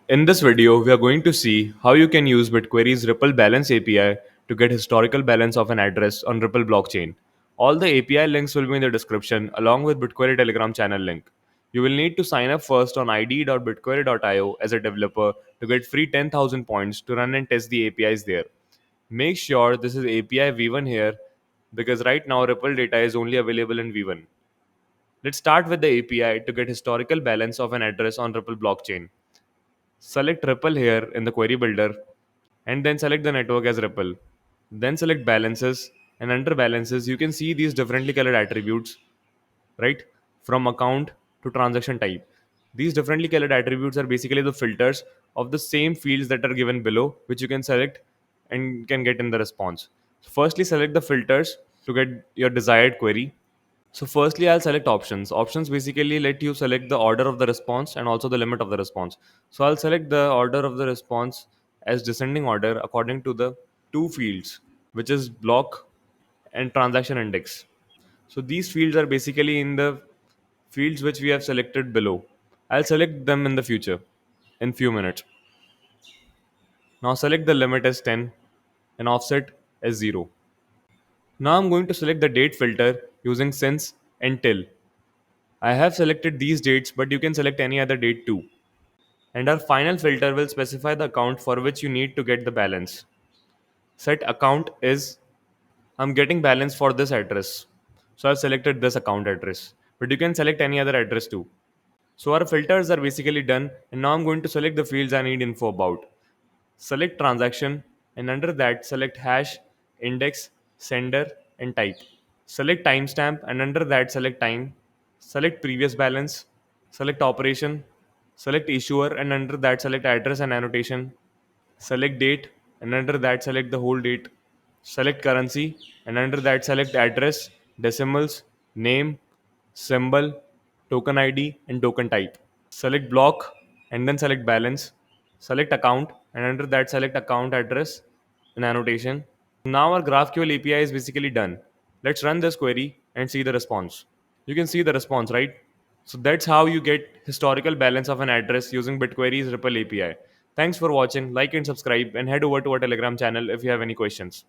In this video, we are going to see how you can use Bitquery's Ripple Balance API to get historical balance of an address on Ripple blockchain. All the API links will be in the description along with Bitquery Telegram channel link. You will need to sign up first on id.bitquery.io as a developer to get free 10,000 points to run and test the APIs there. Make sure this is API V1 here because right now Ripple data is only available in V1. Let's start with the API to get historical balance of an address on Ripple blockchain. Select Ripple here in the query builder and then select the network as Ripple. Then select balances, and under balances you can see these differently colored attributes, right? From account to transaction type. These differently colored attributes are basically the filters of the same fields that are given below, which you can select and can get in the response. So firstly, select the filters to get your desired query. So firstly, I'll select options. Options basically let you select the order of the response and also the limit of the response. So I'll select the order of the response as descending order according to the two fields, which is block and transaction index. So these fields are basically in the fields which we have selected below. I'll select them in the future in few minutes. Now select the limit as 10 and offset as 0. Now I'm going to select the date filter using since and till. I have selected these dates, but you can select any other date too. And our final filter will specify the account for which you need to get the balance. Set account is I'm getting balance for this address. So I've selected this account address. But you can select any other address too. So our filters are basically done, and now I'm going to select the fields I need info about. Select transaction, and under that select hash, index, sender, and type. Select timestamp, and under that select time. Select previous balance. Select operation. Select issuer, and under that select address and annotation. Select date, and under that select the whole date. Select currency, and under that select address, decimals, name, symbol, token ID, and token type. Select block, and then select balance. Select account, and under that select account address and annotation. Now our GraphQL API is basically done. Let's run this query and see the response. You can see the response, right? So that's how you get historical balance of an address using BitQuery's Ripple API. Thanks for watching, like and subscribe, and head over to our Telegram channel if you have any questions.